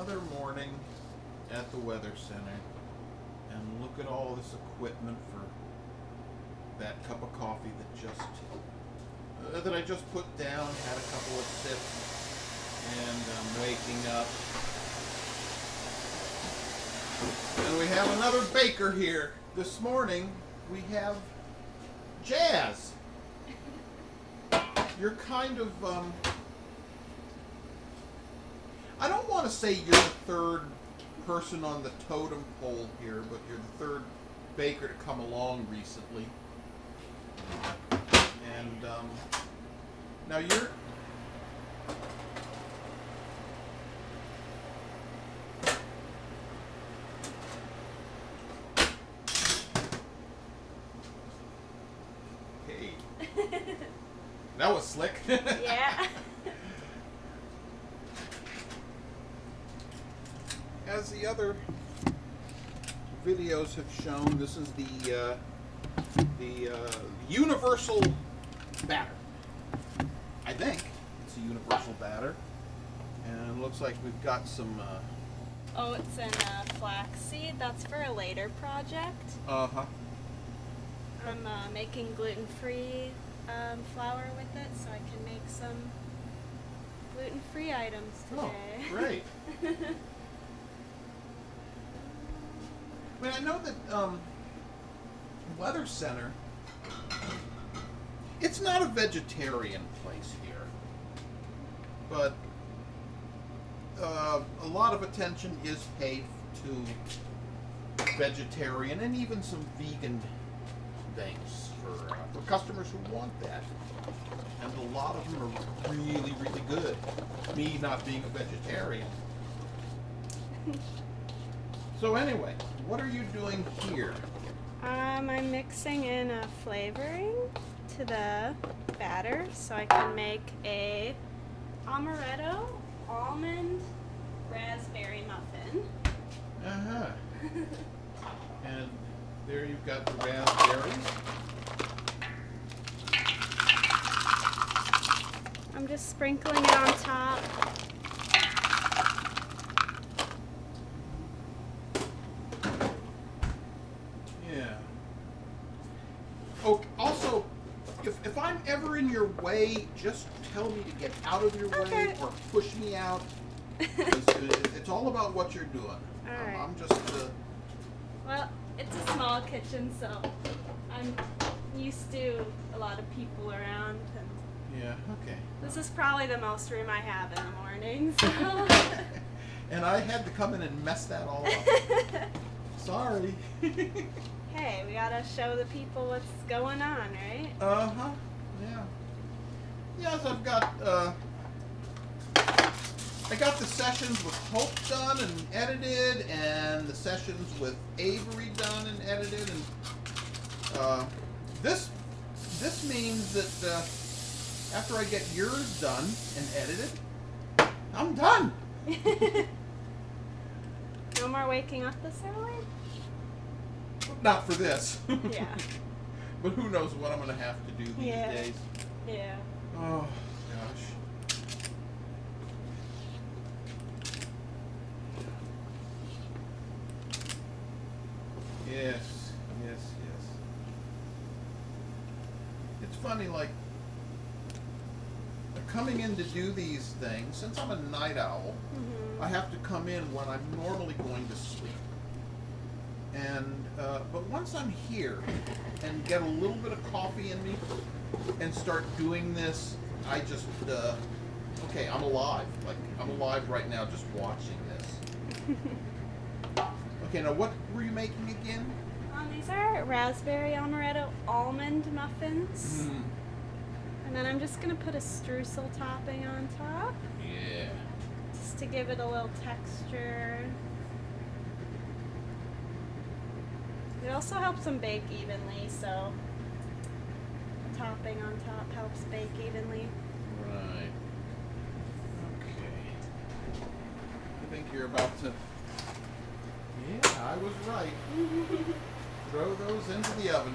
another morning at the Weather Center, and look at all this equipment for that cup of coffee that I just put down. Had a couple of sips, and I'm waking up. And we have another baker here. This morning we have Jazz. You're kind of I don't want to say you're the third person on the totem pole here, but you're the third baker to come along recently. And now you're hey. That was slick. Yeah. As the other videos have shown, this is the universal batter. I think it's a universal batter, and it looks like we've got some. Oats and flaxseed. That's for a later project. Uh-huh. I'm making gluten-free flour with it, so I can make some gluten-free items today. Oh, great. I mean, I know that Weather Center, it's not a vegetarian place here, but a lot of attention is paid to vegetarian and even some vegan things for customers who want that. And a lot of them are really, really good. Me not being a vegetarian. So anyway, what are you doing here? I'm mixing in a flavoring to the batter so I can make a amaretto almond raspberry muffin. Uh-huh. And there you've got the raspberries. I'm just sprinkling it on top. Yeah. Oh, also, if I'm ever in your way, just tell me to get out of your Okay. way or push me out. 'Cause it's all about what you're doing. Alright. I'm just Well, it's a small kitchen, so I'm used to a lot of people around. And yeah, okay. this is probably the most room I have in the morning. So. And I had to come in and mess that all up. Sorry. Hey, we gotta show the people what's going on, right? Uh-huh. Yeah. Yes, I've got I got the sessions with Hope done and edited, and the sessions with Avery done and edited, and this means that after I get yours done and edited, I'm done. No more waking up this early? Not for this. Yeah. But who knows what I'm going to have to do these Yeah. days. Yeah. Oh, gosh. Yes, yes, yes. It's funny, like, coming in to do these things, since I'm a night owl, I have to come in when I'm normally going to sleep. And, but once I'm here and get a little bit of coffee in me and start doing this, I just, okay, I'm alive. Like, I'm alive right now just watching this. Okay, now what were you making again? These are raspberry amaretto almond muffins. Mm. And then I'm just gonna put a streusel topping on top, Yeah. just to give it a little texture. It also helps them bake evenly, so the topping on top helps bake evenly. Right. Okay. I think you're about to... Yeah, I was right. Throw those into the oven.